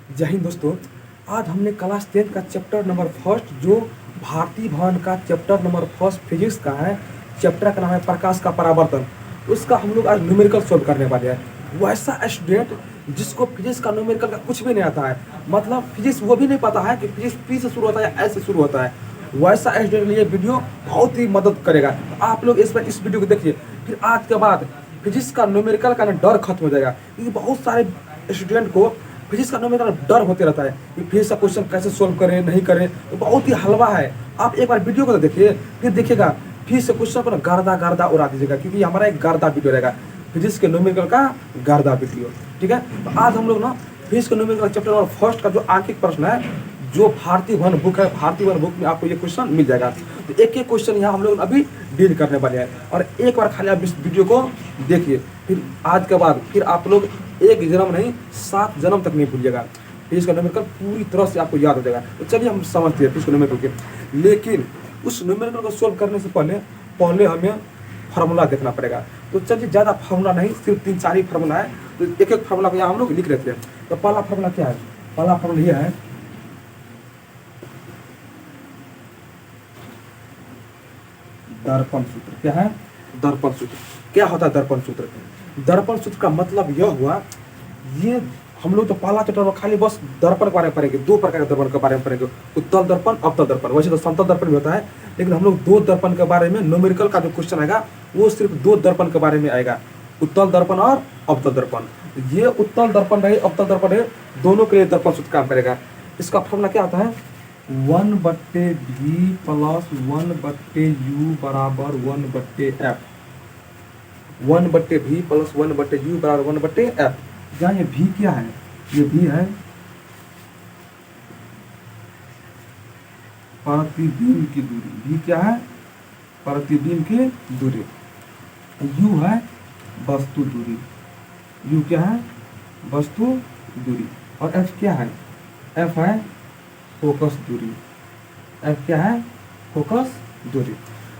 जय हिंद दोस्तों। आज हमने क्लास 10 का चैप्टर नंबर फर्स्ट जो भारतीय भवन का चैप्टर नंबर फर्स्ट फिजिक्स का है, चैप्टर का नाम है प्रकाश का परावर्तन। उसका हम लोग आज न्यूमेरिकल सॉल्व करने वाले हैं। वैसा स्टूडेंट जिसको फिजिक्स का न्यूमेरिकल का कुछ भी नहीं आता है, मतलब फिजिक्स वो भी नहीं पता है कि फिजिक्स पी से शुरू होता है या एस से शुरू होता है, वैसा स्टूडेंट के लिए वीडियो बहुत ही मदद करेगा। तो आप लोग इस वीडियो को देखिए, फिर आज के बाद फिजिक्स का न्यूमेरिकल का डर खत्म हो जाएगा। क्योंकि बहुत सारे स्टूडेंट को फिजिक्स का न्यूमेरिकल डर होते रहता है कि फिजिक्स का क्वेश्चन कैसे सोल्व करें नहीं करें, तो बहुत ही हलवा है। आप एक बार वीडियो को तो देखिए, फिर देखिएगा फिजिक्स से क्वेश्चन को गर्दा गर्दा उड़ा दीजिएगा, क्योंकि हमारा एक गर्दा वीडियो रहेगा फिजिक्स के न्यूमेरिकल का गर्दा वीडियो। ठीक है, तो आज हम लोग ना फिजिक्स के न्यूमेरिकल चैप्टर नंबर फर्स्ट का जो आंकिक प्रश्न है, जो भारतीय भवन बुक है, भारतीय भवन बुक में आपको ये क्वेश्चन मिल जाएगा। तो एक एक क्वेश्चन यहाँ हम लोग अभी डील करने वाले हैं, और एक बार खाली आप इस वीडियो को देखिए, फिर आज के बाद फिर आप लोग एक जन्म नहीं 7 जन्म तक नहीं भूलिएगा। फिजिक्स का न्यूमेरिकल पूरी तरह से आपको याद हो जाएगा। तो चलिए हम समझते हैं फिजिक्स न्यूमेरिकल के, लेकिन उस न्यूमेरिकल को सोल्व करने से पहले हमें फार्मूला देखना पड़ेगा। तो चलिए ज़्यादा फार्मूला नहीं, सिर्फ 3-4 ही फार्मूला है, तो एक एक फार्मूला को यहाँ हम लोग लिख लेते हैं। तो पहला फार्मूला क्या है? पहला फार्मूला यह है, दर्पण सूत्र। क्या है? दर्पण सूत्र। क्या होता है दर्पण सूत्र? दर्पण सूत्र का मतलब यह हुआ, ये हम लोग तो पहला चैप्टर में खाली बस दर्पण के बारे में पढ़ेंगे, 2 प्रकार के दर्पण के बारे में पढ़ेंगे, उत्तल दर्पण अवतल दर्पण। वैसे तो समतल दर्पण भी होता है, लेकिन हम लोग 2 दर्पण के बारे में न्यूमेरिकल का जो क्वेश्चन आएगा वो सिर्फ 2 दर्पण के बारे में आएगा, उत्तल दर्पण और अवतल दर्पण। ये उत्तल दर्पण रहे अवतल दर्पण रहे, दोनों के लिए दर्पण सूत्र काम करेगा। इसका फॉर्मूला क्या आता है? 1/v प्लस 1/u बराबर 1/f। 1/v प्लस 1/u बराबर 1/f। जहाँ ये v क्या है? ये v है प्रतिबिंब की दूरी। v क्या है? प्रतिबिंब की दूरी। u है वस्तु दूरी। u क्या है? वस्तु दूरी। और f क्या है? f है फोकस दूरी। f क्या है? फोकस दूरी।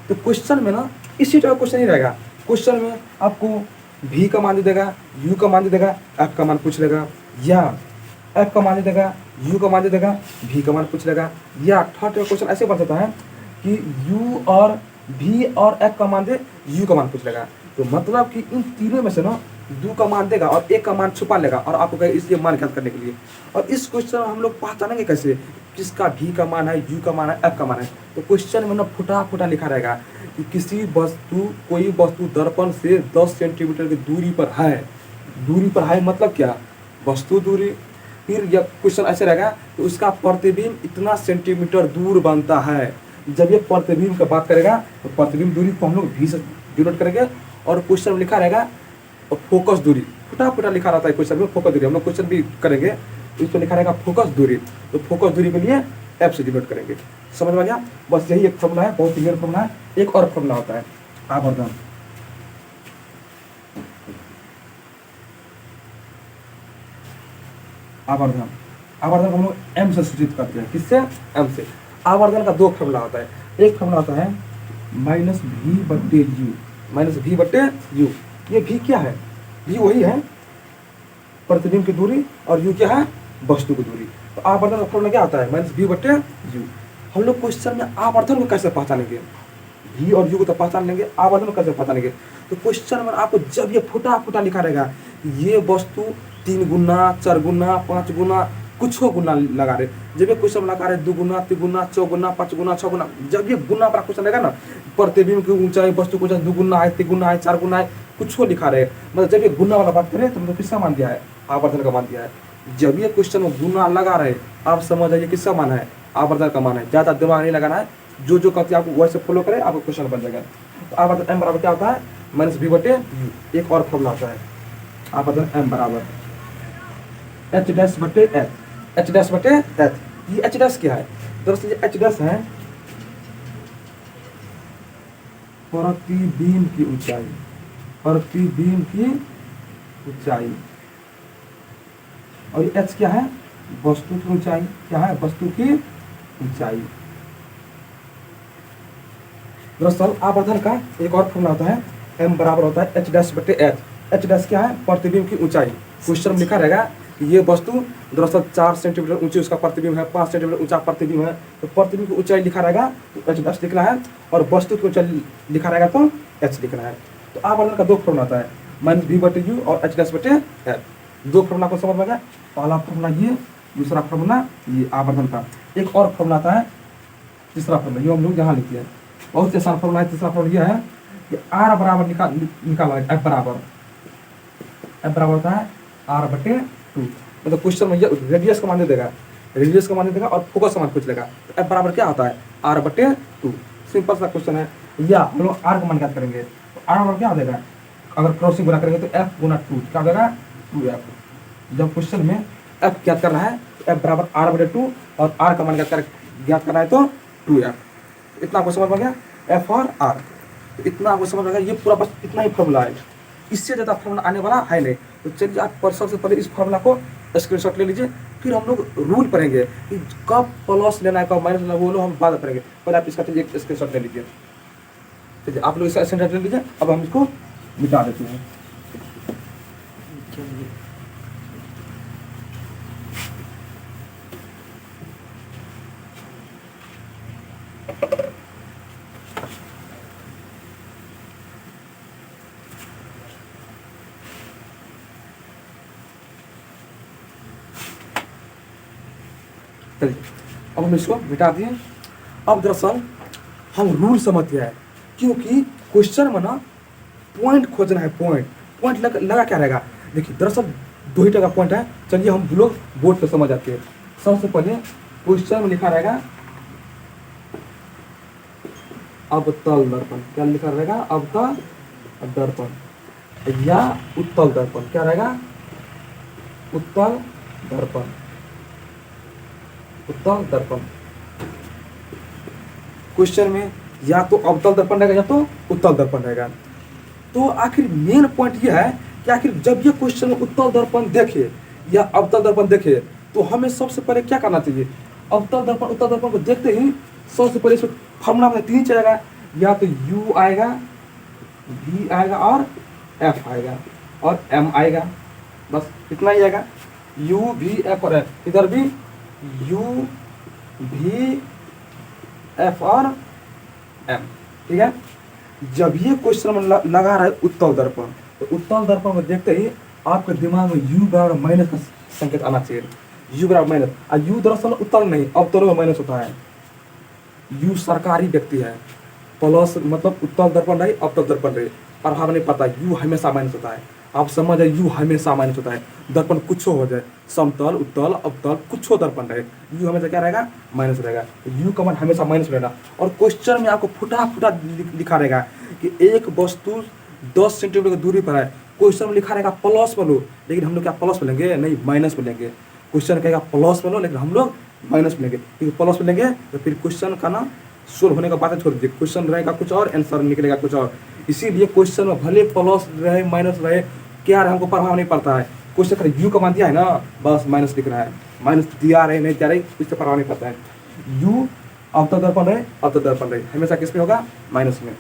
तो क्वेश्चन में ना इसी तरह क्वेश्चन ही रहेगा। क्वेश्चन में आपको v का मान दे देगा, u का मान दे देगा, f का मान पूछ लेगा, या f का मान दे देगा, u का मान दे देगा, v का मान पूछ लेगा। या थर्ड क्वेश्चन ऐसे बन सकता है कि u और v और f का मान दे, u का मान पूछ लेगा। तो मतलब कि इन तीनों में से ना 2 का मान देगा और 1 का मान छुपा लेगा, और आपको कहे इसलिए मान ज्ञात करने के लिए। और इस क्वेश्चन में हम लोग पहचानेंगे कैसे किसका v का मान है, u का मान है, f का मान है? तो क्वेश्चन में ना फुटा फुटा लिखा रहेगा कि कोई वस्तु दर्पण से 10 सेंटीमीटर की दूरी पर है। दूरी पर है मतलब क्या? वस्तु दूरी। फिर यह क्वेश्चन ऐसे रहेगा कि उसका प्रतिबिंब इतना सेंटीमीटर दूर बनता है। जब ये प्रतिबिंब की बात करेगा तो प्रतिबिंब दूरी को हम लोग v से डिनोट करेंगे, और क्वेश्चन में लिखा रहेगा फोकस दूरी। फुटा फुटा लिखा रहता है क्वेश्चन में फोकस दूरी। हम लोग क्वेश्चन भी करेंगे तो इस पर लिखा रहेगा फोकस दूरी, तो फोकस दूरी के लिए f से डिनोट करेंगे। समझ में गया? बस यही एक फॉर्मूला है, बहुत क्लियर फॉर्मूला है। एक और फॉर्मूला होता है आवर्धन। आवर्धन आवर्धन को हम लोग m से सूचित करते हैं। किससे? m से। आवर्धन का 2 फॉर्मूला होता है। एक फॉर्मूला होता है -v/u। -v/u। ये v क्या है? v वही है प्रतिबिंब की दूरी, और u क्या है? वस्तु की दूरी। तो आवर्धन का फॉर्मूला क्या आता है? -v/u। हम लोग क्वेश्चन में आवर्धन को कैसे पहचानेंगे? v और u को तो पहचान लेंगे, आवर्धन को कैसे पहचानेंगे? तो क्वेश्चन में आपको जब ये फुटा फुटा लिखा रहेगा, ये वस्तु 3 गुना 4 गुना 5 गुना कुछ गुना लगा रहे, जब ये क्वेश्चन लगा रहे 2 गुना 3 गुना 4 गुना 5 गुना 6 गुना, जब ये गुना वाला क्वेश्चन रहेगा ना, प्रतिबिंब की ऊंचाई वस्तु को 2 गुना है 3 गुना है 4 गुना है कुछ लिखा रहे, मतलब जब ये गुना वाला बात करें तो मतलब किसका मान दिया है? आवर्धन का मान दिया है। जब ये क्वेश्चन में गुना लगा रहे, आप समझ आइए किसका मान है? आवर्धन का मान है। ज़्यादा दिमाग नहीं लगाना है, जो कहते हैं आपको वैसे फॉलो करें, आपको क्वेश्चन बन जाएगा। तो आवर्धन m बराबर क्या होता है? -v/u। एक और फॉर्मूला आता है आवर्धन m बराबर h'/h। h'/h। ये h' क्या है? दरअसल ये h' है प्रतिबिंब की ऊंचाई। प्रतिबिंब की ऊंचाई। और ये h क्या है? वस्तु की ऊंचाई। क्या है? वस्तु की ऊंचाई। दरअसल आवर्धन का एक और फॉर्मूला होता है, m बराबर होता है h'/h। h' क्या है? प्रतिबिंब की ऊंचाई। क्वेश्चन में लिखा रहेगा कि ये वस्तु दरअसल 4 सेंटीमीटर ऊंची उसका प्रतिबिंब है, 5 सेंटीमीटर ऊंचा प्रतिबिंब है, तो प्रतिबिंब की ऊंचाई लिखा रहेगा तो h लिखना है, और वस्तु की ऊंचाई लिखा रहेगा तो h लिखना है। तो आवर्धन का दो फॉर्मूला आता है, -v/u और h'/l। दो फॉर्मूला को समझ में गया। पहला फॉर्मूला ये, दूसरा फॉर्मूला ये आवर्धन का। एक और फॉर्मूला आता है, तीसरा फॉर्मूला, ये हम लोग यहाँ लिखते हैं, बहुत आसान फॉर्मूला है। तीसरा फॉर्मूला यह है कि r बराबर निकाला है, f बराबर होता है r/2। मतलब क्वेश्चन में ये रेडियस का मान दे देगा, रेडियस का मान दे देगा और फोकस का मान पूछ लेगा, तो f बराबर क्या होता है r/2। सिंपल सा क्वेश्चन है। या हम लोग r का मान ज्ञात करेंगे, तो r बराबर क्या हो जाएगा, अगर क्रॉसिंग गुना करेंगे तो f गुना 2 क्या हो जाएगा 2f। जब क्वेश्चन में f ज्ञात करना है तो f बराबर r/2 और r का मान ज्ञात करना है तो 2f। इतना आपको समझ में गया, f और r। तो इतना आपको समझ में गया, ये पूरा बस इतना ही फॉर्मूला है, इससे ज़्यादा फॉर्मूला आने वाला है नहीं। तो चलिए आप पर सबसे पहले इस फॉर्मूला को स्क्रीनशॉट ले लीजिए, फिर हम लोग रूल पढ़ेंगे कि कब प्लस लेना है कब माइनस लेना है, वो लोग हम बाद में पढ़ेंगे। पहले आप इसका चलिए एक स्क्रीनशॉट ले लीजिए। चलिए आप लोग इसका स्क्रीनशॉट ले लीजिए। अब हम इसको मिटा देते हैं। अब हम इसको मिटा दिए। अब दरअसल हम रूल समझते हैं, क्योंकि क्वेश्चन में ना पॉइंट खोजना है। पॉइंट लगा क्या रहेगा, देखिए दरअसल 2 ही तरह का पॉइंट है। चलिए हम लोग बोर्ड पे समझ जाते हैं। सबसे पहले क्वेश्चन में लिखा रहेगा अवतल दर्पण, क्या लिखा रहेगा अवतल दर्पण या उत्तल दर्पण, क्या रहेगा उत्तल दर्पण। उत्तल दर्पण क्वेश्चन में या तो अवतल दर्पण रहेगा या तो उत्तल दर्पण रहेगा। तो आखिर मेन पॉइंट यह है कि आखिर जब ये क्वेश्चन में उत्तल दर्पण देखे या अवतल दर्पण देखे तो हमें सबसे पहले क्या करना चाहिए। अवतल दर्पण उत्तल दर्पण को देखते ही सबसे पहले इसमें फॉर्मूला में 3 चलेगा, या तो u आएगा, v आएगा और f आएगा और m आएगा। बस इतना ही आएगा, u v f और f। इधर भी u v f और m, ठीक है। जब ये क्वेश्चन में लगा रहा है उत्तल दर्पण, तो उत्तल दर्पण को देखते ही आपके दिमाग में u बराबर माइनस का संकेत आना चाहिए। u बराबर माइनस, और u दरअसल उत्तल नहीं अवतल में माइनस होता है। u सरकारी व्यक्ति है, प्लस मतलब उत्तल दर्पण रही अवतल दर्पण रही, और हमें नहीं पता u हमेशा माइनस होता है। आप समझ जाए u हमेशा माइनस होता है। दर्पण कुछ हो जाए, समतल उत्तल अवतल कुछ हो दर्पण रहे, u हमेशा क्या रहेगा माइनस रहेगा। u का मान हमेशा माइनस रहेगा। और क्वेश्चन में आपको फुटा फुटा लिखा रहेगा कि एक वस्तु 10 सेंटीमीटर की दूरी पर है। क्वेश्चन में लिखा रहेगा प्लस में लो, लेकिन हम लोग क्या प्लस में लेंगे, नहीं माइनस में लेंगे। क्वेश्चन कहेगा प्लस में लो, लेकिन हम लोग माइनस में लेंगे, क्योंकि प्लस में लेंगे तो फिर क्वेश्चन का ना सोल्व होने का बात छोड़ दीजिए, क्वेश्चन रहेगा कुछ और आंसर निकलेगा कुछ और। इसीलिए क्वेश्चन में भले प्लस रहे माइनस रहे, क्या रहे हमको प्रभाव नहीं पड़ता है। क्वेश्चन का यू का मान दिया है ना, बस माइनस लिखना है। माइनस दिया रहे नहीं दिया रहे इससे प्रभाव नहीं पड़ता है। यू अवतल दर्पण रहे अवतल दर्पण रहे हमेशा किस में होगा, माइनस में।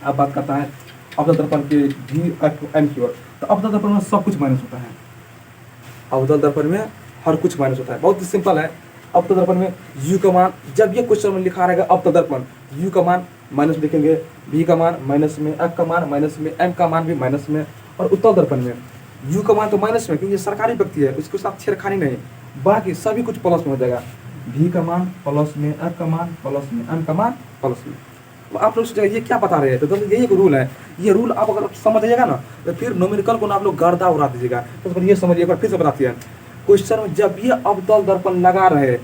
अब बात करता है अवतल दर्पण के भी एम की ओर। तो अवतल दर्पण में सब कुछ माइनस होता है, अवतल दर्पण में हर कुछ माइनस होता है। बहुत ही सिंपल है। अवतल दर्पण में u का मान, जब ये क्वेश्चन में लिखा रहेगा अवतल दर्पण, u का मान माइनस में लिखेंगे, v का मान माइनस में, f का मान माइनस में, m का मान भी माइनस में। और उत्तल दर्पण में u का मान तो माइनस में, क्योंकि ये सरकारी व्यक्ति है, उसके साथ छेड़खानी नहीं। बाकी सभी कुछ प्लस में हो जाएगा। v का मान प्लस में, f का मान प्लस में, m का मान प्लस में। तो आप लोग सोचेगा ये क्या बता रहे हैं, तो यही एक रूल है। ये रूल आप अगर समझ जाइएगा ना, तो फिर न्यूमेरिकल को ना आप लोग गर्दा उड़ा दीजिएगा। तो ये समझिए, एक बार फिर से बताती है। क्वेश्चन में जब ये अवतल दर्पण लगा रहे,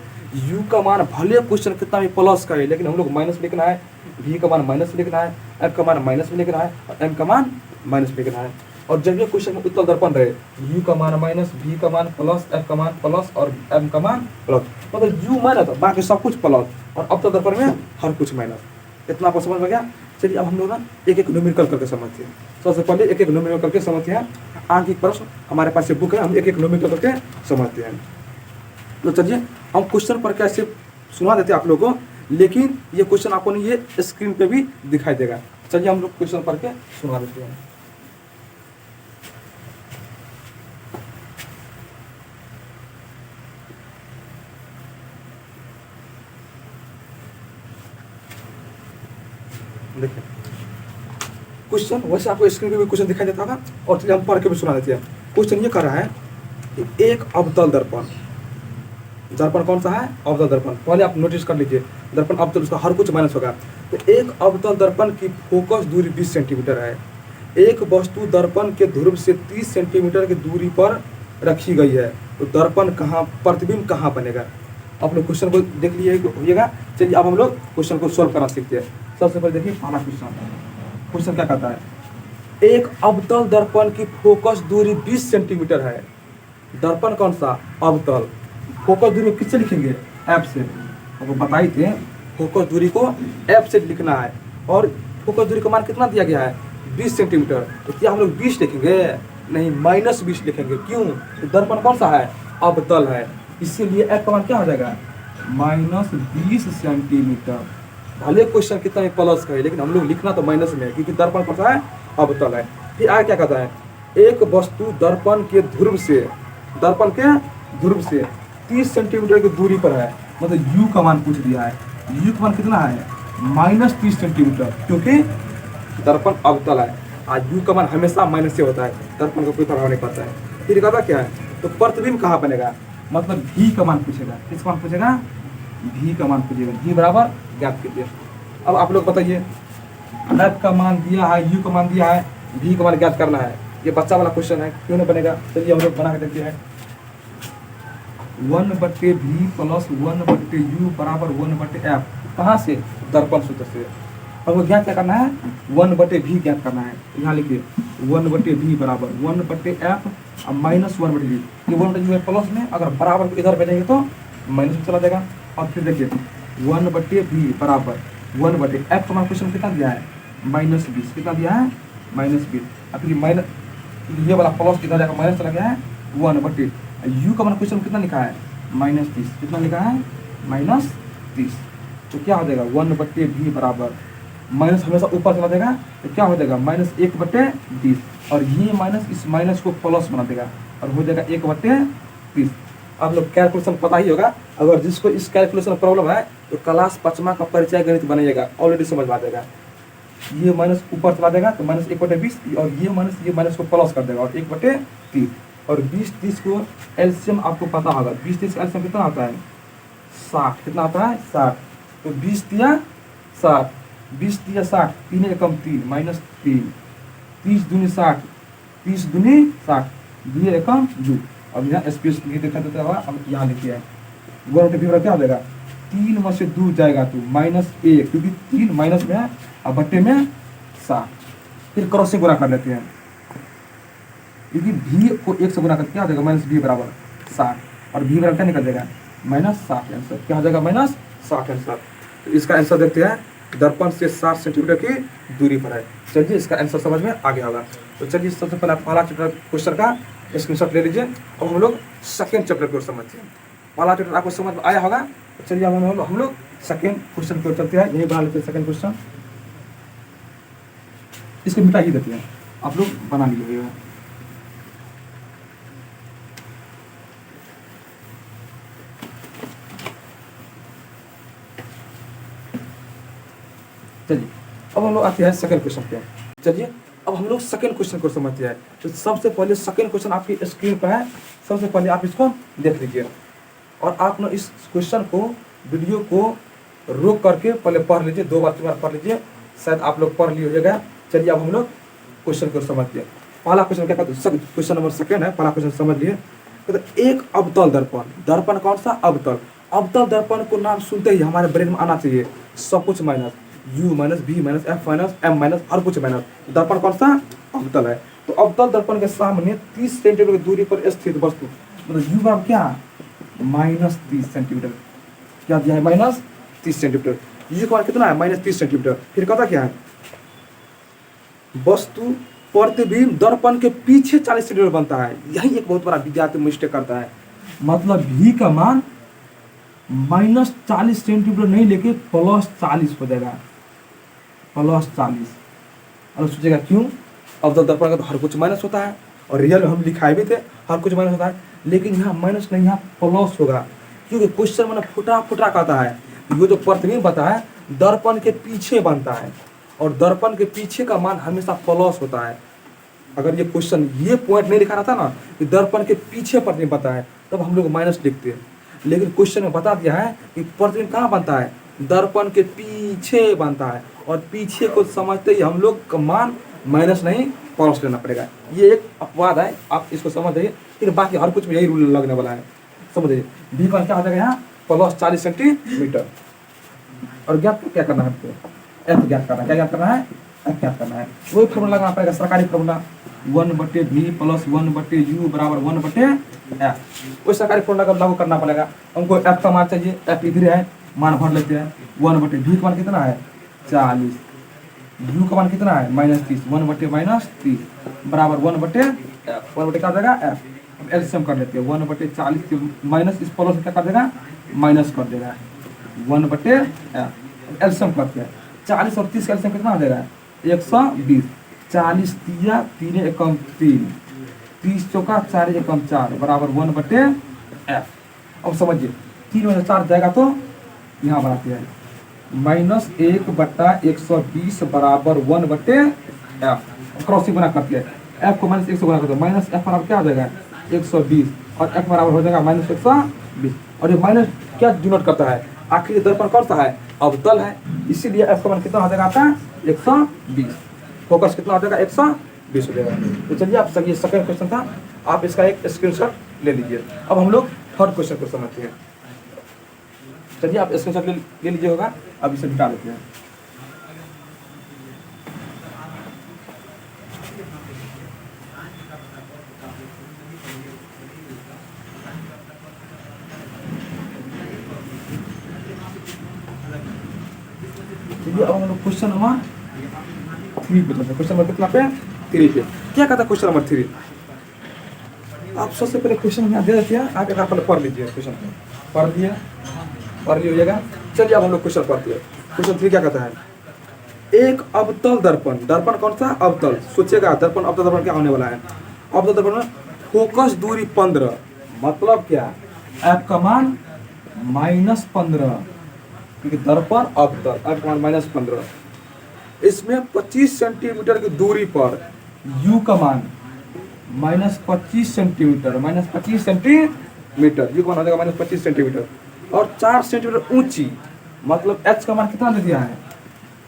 u का मान भले क्वेश्चन कितना भी प्लस का है, लेकिन हम लोग माइनस लिखना है, v का मान माइनस लिखना है, f का मान माइनस में लिखना है और m का मान माइनस लिखना है। और जब ये क्वेश्चन में उत्तल दर्पण रहे, u का मान माइनस, v का मान प्लस, f का मान प्लस और m का मान प्लस, मतलब u माइनस बाकी सब कुछ प्लस, और अवतल दर्पण में हर कुछ माइनस। इतना आपको समझ में गया। चलिए अब हम लोग ना एक एक न्यूमेरिकल करके समझते हैं। सबसे पहले एक एक न्यूमेरिकल करके समझते हैं। आगे एक प्रश्न हमारे पास ये बुक है, हम एक एक न्यूमेरिकल करके समझते हैं। तो चलिए हम क्वेश्चन पर कैसे सुना देते हैं आप लोगों को, लेकिन ये क्वेश्चन आपको नहीं ये स्क्रीन पे भी दिखाई देगा। चलिए हम लोग क्वेश्चन पढ़ के सुना देते हैं। देखिए क्वेश्चन, वैसे आपको स्क्रीन पे भी क्वेश्चन दिखाई देता होगा और चलिए हम पढ़ के भी सुना देते हैं। क्वेश्चन ये कर रहा है कि एक अवतल दर्पण, दर्पण कौन सा है? अवतल दर्पण। पहले आप नोटिस कर लीजिए, दर्पण अवतल, उसका हर कुछ माइनस होगा। तो एक अवतल दर्पण की फोकस दूरी 20 सेंटीमीटर है। एक वस्तु दर्पण के ध्रुव से 30 सेंटीमीटर की दूरी पर रखी गई है, तो दर्पण कहाँ, प्रतिबिंब कहाँ बनेगा? आप लोग क्वेश्चन को देख लीजिएगा। चलिए अब हम लोग क्वेश्चन को सोल्व करना सीखते हैं। सबसे पहले देखिए पहला क्वेश्चन क्या कहता है? एक अवतल दर्पण की फोकस दूरी 20 सेंटीमीटर है। दर्पण कौन सा? अवतल। फोकस दूरी को किससे लिखेंगे? एफ से। आपको बताई थे फोकस दूरी को एफ से लिखना है, और फोकस दूरी का मान कितना दिया गया है? 20 सेंटीमीटर। तो क्या हम लोग 20 लिखेंगे? नहीं, -20 लिखेंगे। क्यों? तो दर्पण कौन सा है? अवतल है, इसीलिए एफ का मान क्या हो जाएगा? -20 सेंटीमीटर। भले क्वेश्चन कितना भी प्लस का है, लेकिन हम लोग लिखना तो माइनस में है, क्योंकि दर्पण कौन सा है? अवतल है। फिर आगे क्या कहता है? एक वस्तु दर्पण के ध्रुव से 30 सेंटीमीटर की दूरी पर है। मतलब यू का मान पूछ दिया है। यू का मान कितना है? -30 सेंटीमीटर, क्योंकि दर्पण अवतल है। आज यू का मान हमेशा माइनस से होता है, दर्पण का कोई प्रभाव नहीं पड़ता है। फिर कहता क्या है? तो प्रतिबिंब कहाँ बनेगा? मतलब भी का मान पूछेगा। किस मान पूछेगा? भी का मान पूछेगा। भी बराबर ज्ञात कीजिए। अब आप लोग बताइए, एफ का मान दिया है, यू का मान दिया है, भी का मान ज्ञात करना है। ये बच्चा वाला क्वेश्चन है, क्यों नहीं बनेगा? चलिए हम लोग बना के देखते हैं। 1/v प्लस 1/u बराबर 1/f। कहाँ से? दर्पण सूत्र से। हमको ज्ञात क्या करना है? 1/v ज्ञात करना है। यहाँ लिखिए 1/v बराबर 1/f और -1/v। ये 1/u है प्लस में, अगर बराबर को इधर भेजेंगे तो माइनस में चला जाएगा। और फिर देखिए 1/v बराबर 1/f का मान क्वेश्चन कितना दिया है? -20। कितना दिया है? -20। अब फिर माइनस, ये वाला प्लस कितना जाएगा? माइनस चला गया है 1/, यू का मान क्वेश्चन कितना लिखा है? -30। कितना लिखा है? -30। तो क्या हो जाएगा? 1/v बराबर, माइनस हमेशा ऊपर चला जाएगा, तो क्या हो जाएगा? -1/20। और ये माइनस इस माइनस को प्लस बना देगा और हो जाएगा 1/30। आप लोग कैलकुलेशन पता ही होगा। अगर जिसको इस कैलकुलेशन प्रॉब्लम है तो क्लास 5वां का परिचय गणित बनाइएगा, ऑलरेडी समझ आ जाएगा। ये माइनस ऊपर चला जाएगा तो -1/20, और ये माइनस को प्लस कर देगा और 1/30। और 20-30 को एलसीएम आपको पता होगा। 20-30 का एलसीएम कितना आता है? 60। कितना आता है? 60। तो 20 दिया 60, 20 दिया 60, 3 एकम 3 -3, 30 दूनी 60, 30 दूनी 60, 2 एकम 2। अब यहाँ स्पेस दिखा देता हुआ हम यहाँ लिखे हैं 1/v क्या हो जाएगा? 3 में से 2 जाएगा तो -1, क्योंकि 3 माइनस में है और बट्टे में 60। फिर क्रॉस से गुणा कर लेते हैं, क्योंकि v को 1 से गुणा करके क्या हो जाएगा? -v बराबर 60, और v बराबर क्या निकल जाएगा? -60। आंसर क्या हो जाएगा? -60 आंसर। तो इसका आंसर देखते हैं, दर्पण से 60 सेंटीमीटर की दूरी पर है। चलिए इसका आंसर समझ में आ गया होगा। तो चलिए सबसे पहले पहला चैप्टर क्वेश्चन का स्क्रीनशॉट ले लीजिए। अब हम लोग सेकेंड चैप्टर को समझते हैं। पहला चैप्टर आपको समझ में आया होगा, तो चलिए अब हम लोग सेकेंड क्वेश्चन की ओर चलते हैं। यही बना लेते हैं सेकेंड क्वेश्चन, इसको मिटा ही देते हैं। आप लोग बना लीजिएगा। चलिए अब हम लोग आते हैं सेकंड क्वेश्चन पे। चलिए अब हम लोग सेकंड क्वेश्चन को समझते हैं। तो सबसे पहले सेकंड क्वेश्चन आपकी स्क्रीन पर है, सबसे पहले आप इसको देख लीजिए और आप ना इस क्वेश्चन को, वीडियो को रोक करके पहले पढ़ लीजिए, 2 बार 3 बार पढ़ लीजिए, शायद आप लोग पढ़ लिए होगा। चलिए अब हम लोग क्वेश्चन को समझते हैं। पहला क्वेश्चन क्या कहते हैं? क्वेश्चन नंबर सेकंड है। पहला क्वेश्चन समझ लिए। तो एक अवतल दर्पण, दर्पण कौन सा? अवतल। अवतल दर्पण को नाम सुनते ही हमारे ब्रेन में आना चाहिए सब कुछ minus, u minus v minus f minus m minus हर कुछ माइनस। दर्पण कौन सा? अवतल है। तो अवतल दर्पण के सामने 30 सेंटीमीटर की दूरी पर स्थित वस्तु, मतलब u बराबर क्या? -30 सेंटीमीटर। क्या दिया है? -30 सेंटीमीटर। u का कितना है? -30 सेंटीमीटर। फिर कहता क्या है? वस्तु प्रतिबिंब दर्पण के पीछे 40 सेंटीमीटर बनता है। यही एक बहुत बड़ा विद्यार्थी मिस्टेक करता है। मतलब v का मान -40 सेंटीमीटर नहीं लेके +40 हो जाएगा, +40। और सोचेगा क्यों? अवतल दर्पण का तो हर कुछ माइनस होता है, और रियल में हम लिखाए भी थे हर कुछ माइनस होता है, लेकिन यहाँ माइनस नहीं, यहाँ प्लस होगा, क्योंकि क्वेश्चन मैंने फुटा कहता है। ये जो प्रतिबिंब बनता है दर्पण के पीछे बनता है, और दर्पण के पीछे का मान हमेशा प्लस होता है। अगर ये क्वेश्चन ये पॉइंट नहीं लिखा रहता ना कि दर्पण के पीछे प्रतिबिंब बनता है, तब हम लोग माइनस लिखते हैं। लेकिन क्वेश्चन में बता दिया है कि प्रतिबिंब कहाँ बनता है, दर्पण के पीछे बनता है, और पीछे को समझते ही हम लोग का मान माइनस नहीं प्लस लेना पड़ेगा। ये एक अपवाद है, आप इसको समझ जाइए, फिर बाकी हर कुछ में यही रूल लगने वाला है। समझ जाइए भी का क्या हो जाएगा यहाँ प्लस 40 सेंटीमीटर। और ज्ञात क्या करना है आपको, एफ ज्ञात करना है। क्या ज्ञात करना है, एफ ज्ञात करना है। वही फॉर्मूला लगाना पड़ेगा, सरकारी फॉर्मूला 1/v प्लस 1/u बराबर 1/f। वही सरकारी फॉर्मूला लागू करना पड़ेगा। हमको एफ का मान चाहिए, एफ इधर है, मान भर लेते हैं। 1/v का मान कितना है 40, u का मान कितना है -30, 1/-30 बराबर 1/f। 1/, क्या देगा f। अब एलसीएम कर लेते हैं, 1/40 माइनस इस प्लस क्या कर देगा माइनस कर देगा 1/f। एलसीएम करते हैं, 40 और 30 का एलसीएम कितना हो जाएगा 120। 40 दिया 3 एकम 3, 30 चौका 4 एकम 4 बराबर 1/f। अब समझिए 3 में 4 जाएगा तो यहाँ बनाते हैं -1/120 बराबर 1/f। क्रॉसिंग बना करते हैं, f को -100 बना करते हैं, माइनस f बराबर क्या हो जाएगा 120 और f बराबर हो जाएगा -120। और ये माइनस क्या डिनोट करता है, आखिर दर्पण कौन सा है अवतल है, इसीलिए f का मान कितना हो जाएगा आपका 120। फोकस कितना हो जाएगा 120 हो जाएगा। तो चलिए आप ये सेकंड क्वेश्चन था, आप इसका एक स्क्रीनशॉट ले लीजिए। अब हम लोग थर्ड क्वेश्चन को समझते हैं। चलिए आप स्क्रीनशॉट ले लीजिए होगा, अब इसे मिटा लेते हैं। चलिए अब हम लोग क्वेश्चन नंबर 3 पे चलते हैं। क्वेश्चन नंबर कितना पे 3 पे क्या कहता है क्वेश्चन नंबर 3। आप सबसे पहले क्वेश्चन में दे देते हैं, आप एक पहले पढ़ लीजिए। क्वेश्चन पढ़ लिया हो जाएगा। चलिए अब हम लोग क्वेश्चन पढ़ते हैं। क्वेश्चन 3 क्या कहता है, एक अवतल दर्पण, दर्पण कौन सा अवतल, सोचेगा दर्पण अवतल दर्पण क्या होने वाला है। अवतल दर्पण में फोकस दूरी 15, मतलब क्या एफ का मान -15, क्योंकि दर्पण अवतल, एफ का मान -15। इसमें 25 सेंटीमीटर की दूरी पर u का मान -25 सेंटीमीटर, -25 सेंटीमीटर, u का मान हो जाएगा -25 सेंटीमीटर और 4 सेंटीमीटर ऊंची, मतलब h का मान कितना दे दिया है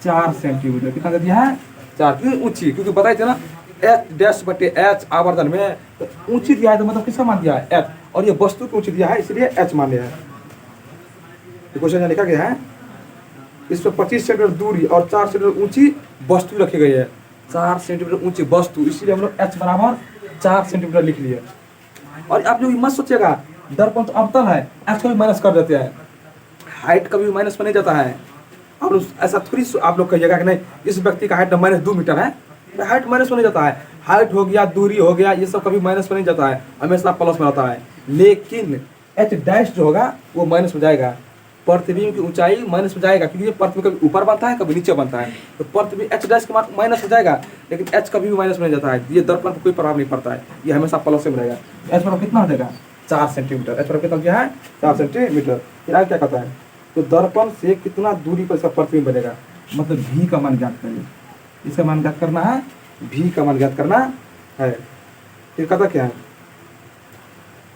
4 सेंटीमीटर। कितना दे दिया है 4, क्यों ऊंची, क्योंकि बताए थे ना h' आवर्धन में तो ऊंची दिया है, तो मतलब किसका मान दिया है h, और ये वस्तु की ऊंची दिया है इसलिए h मान लिया है। क्वेश्चन यहाँ लिखा गया है इस पर 25 सेंटीमीटर दूरी और 4 सेंटीमीटर ऊंची वस्तु रखी गई है, 4 सेंटीमीटर ऊंची वस्तु, इसीलिए हम लोग h बराबर 4 सेंटीमीटर लिख लिए। और आप लोग मत सोचिएगा दर्पण तो अवतल है, h का भी माइनस कर देते हैं, हाइट का भी माइनस बने जाता है। और ऐसा थोड़ी आप लोग कहिएगा कि नहीं इस व्यक्ति का हाइट -2 मीटर है, हाइट माइनस बने जाता है, हाइट हो गया दूरी हो गया ये सब कभी माइनस बने जाता है, हमेशा प्लस में रहता है। लेकिन h' जो होगा वो माइनस में जाएगा, प्रतिबिंब की ऊंचाई माइनस में जाएगा, क्योंकि प्रतिबिंब कभी ऊपर बनता है कभी नीचे बनता है, तो प्रतिबिंब h' के माइनस में जाएगा, लेकिन h कभी भी माइनस में जाता है। ये दर्पण को कोई प्रभाव नहीं पड़ता है, ये हमेशा प्लस में रहेगा। h पर कितना हो जाएगा 4 सेंटीमीटर, h पर कितना क्या है 4 सेंटीमीटर। फिर आगे क्या कहता है, तो दर्पण से कितना दूरी पर इसका प्रतिबिंब बनेगा, मतलब v का मान ज्ञात करिए, इसका मान ज्ञात करना है, v का मान ज्ञात करना है। फिर कहता क्या है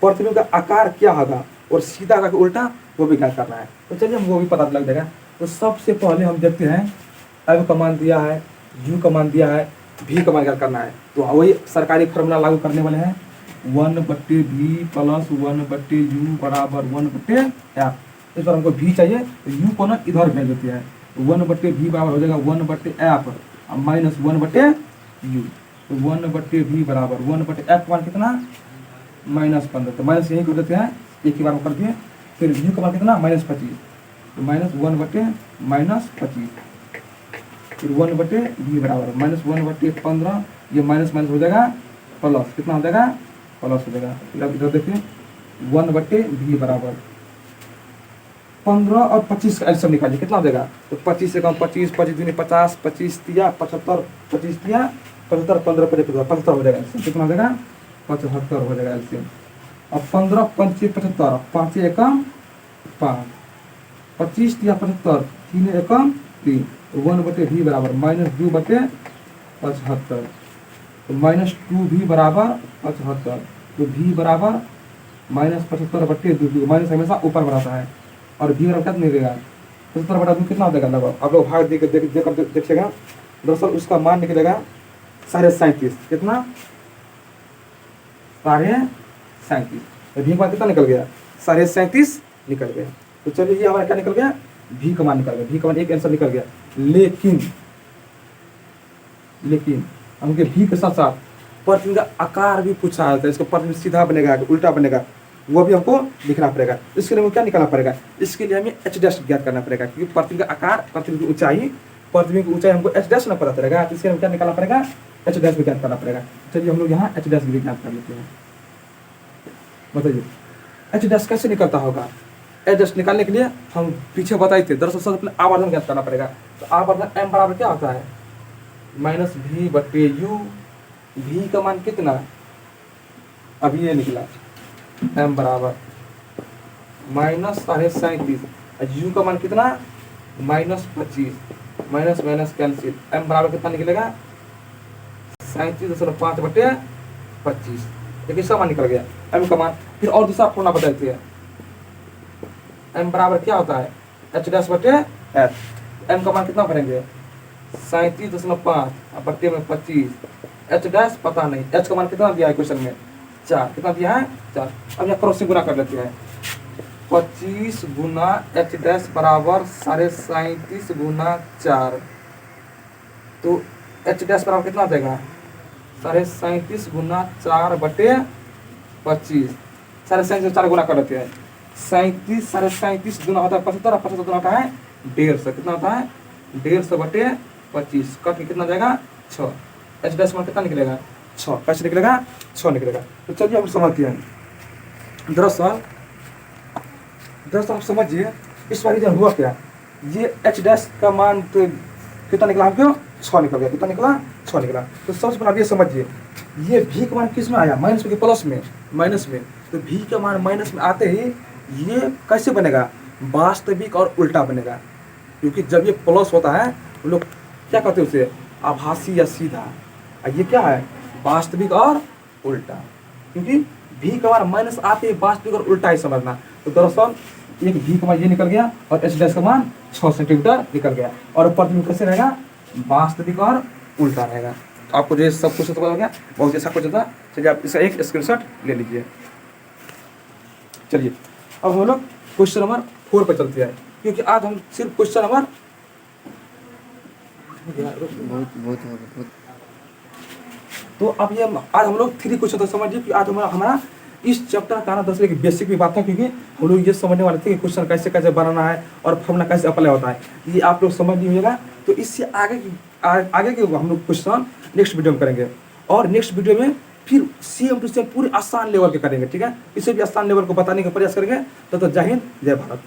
प्रतिबिंब का आकार क्या होगा और सीधा का उल्टा वो भी ज्ञात करना है। तो चलिए हमको भी पता लग जाएगा। तो सबसे पहले हम देखते हैं एफ का मान दिया है, यू का मान दिया है, भी का मान ज्ञात करना है। तो वही सरकारी फॉर्मूला लागू करने वाले हैं, 1/v प्लस 1/u बराबर 1/f। इस पर हमको भी चाहिए तो यू को ना इधर भेज देते हैं, 1/v बराबर हो जाएगा 1/f माइनस 1/u। तो 1/v बराबर 1/f मान कितना -15, तो माइनस यही कर देते हैं एक ही बार में कर दिए। फिर यू का मान कितना -25, तो -1/-25, फिर 1/v बराबर -1/15, ये माइनस माइनस हो जाएगा प्लस, कितना हो जाएगा प्लस हो जाएगा। फिर आप इधर देखिए 1/v बराबर 15 और 25 का एलसीएम निकालिए, कितना हो जाएगा, तो 25 से कम 25, 25 दूनी 50, 25 तिया 75, 25 तिया 75, 15 75 हो जाएगा एलसीएम, कितना हो जाएगा 75 हो जाएगा एलसीएम। अब 15 25 75, 5 एकम 5, 25 तिया 75, 3 एकम 3, 1/v बराबर -2/75। तो -2v बराबर 75, तो v बराबर -75/2। माइनस हमेशा ऊपर बढ़ाता है और v बराबर कितना निकलेगा 75/2 कितना हो जाएगा लगभग, आप लोग भाग देखिएगा। दरअसल उसका मान निकलेगा 37.5। कितना 37.5। तो v का मान कितना निकल गया 37.5 निकल गया। तो चलिए ये हमारा क्या निकल गया v का मान निकल गया। v का मान एक आंसर निकल गया। लेकिन हमके v के साथ साथ प्रतिबिंब का आकार भी पूछा जाता है। इसको प्रतिबिंब सीधा बनेगा कि उल्टा बनेगा वो भी हमको लिखना पड़ेगा। इसके लिए हमें क्या निकालना पड़ेगा, इसके लिए हमें h डैश ज्ञात करना पड़ेगा, क्योंकि प्रतिबिंब का आकार प्रतिबिंब की ऊंचाई हमको h डैश ना पता चलेगा। तो इसके लिए क्या निकालना पड़ेगा h डैश भी ज्ञात करना पड़ेगा। चलिए हम लोग यहाँ h डैश भी ज्ञात कर लेते हैं। बताइए h डैश कैसे निकलता होगा। h डैश निकालने के लिए हम पीछे बताए थे, दरअसल सबसे पहले आवर्धन ज्ञात करना पड़ेगा। तो आवर्धन m बराबर क्या होता है -v/u। v का मान कितना अभी ये निकला m बराबर -37.5, u का मान कितना -25, माइनस कैंसिल, m बराबर कितना निकलेगा 37.5/25। एक इसका मान निकल गया m का मान। फिर और दूसरा फॉर्मूला बताते हैं। m बराबर क्या होता है h डैश बटे f। m का मान कितना भरेंगे 37.5/25। h डैश पता नहीं, h का मान कितना दिया है क्वेश्चन में 4। कितना दिया है 4। अब यहाँ क्रॉस से गुना कर लेते हैं। 25 गुना h डैश बराबर 37.5 गुना 4। तो h डैश बराबर कितना देगा 37.5 गुना 4/25। 37.5 4 गुना कर लेते हैं। 37 गुना होता है 75, 75 गुना होता है 150। कितना होता है 150/25। कट के कितना जाएगा 6। h डैश मान कितना निकलेगा 6। कैसे निकलेगा 6 निकलेगा। तो चलिए हम समझते हैं। दरअसल आप समझिए इस बार इधर हुआ क्या, ये h डैश का मान तो कितना निकला हमको 6 निकल गया। कितना निकला 6 निकला। तो सबसे पहले आप ये समझिए ये v का मान किस में आया माइनस में कि प्लस में, माइनस में। तो v का मान माइनस में आते ही ये कैसे बनेगा वास्तविक और उल्टा बनेगा, क्योंकि जब ये प्लस होता है हम लोग क्या कहते हैं उसे आभासी या सीधा। ये क्या है वास्तविक और उल्टा, क्योंकि v का मान माइनस आते ही वास्तविक और उल्टा ही समझना। तो दरअसल एक v का मान ये निकल गया और h डैश का मान 6 सेंटीमीटर निकल गया। और प्रतिबिंब कैसे रहेगा वास्तविक और उल्टा रहेगा। आपको जो सब कुछ पता हो गया, बहुत अच्छा कुछ था। चलिए आप इसका एक स्क्रीनशॉट ले लीजिए। चलिए अब हम लोग क्वेश्चन नंबर 4 पर चलते हैं, क्योंकि आज हम सिर्फ क्वेश्चन नंबर बहुत तो अब ये आज हम लोग 3 क्वेश्चन तक समझिए कि आज हमारा इस चैप्टर का 10 की बेसिक भी बात है, क्योंकि हम लोग ये समझने वाले थे कि क्वेश्चन कैसे कैसे बनाना है और फॉर्मूला कैसे अप्लाई होता है। ये आप लोग समझ नहीं होगा। तो इससे आगे के हम लोग क्वेश्चन नेक्स्ट वीडियो में करेंगे, और नेक्स्ट वीडियो में फिर सेम टू सेम पूरे आसान लेवल के करेंगे। ठीक है, इसे भी आसान लेवल को बताने का प्रयास करेंगे। तो जय हिंद जय भारत।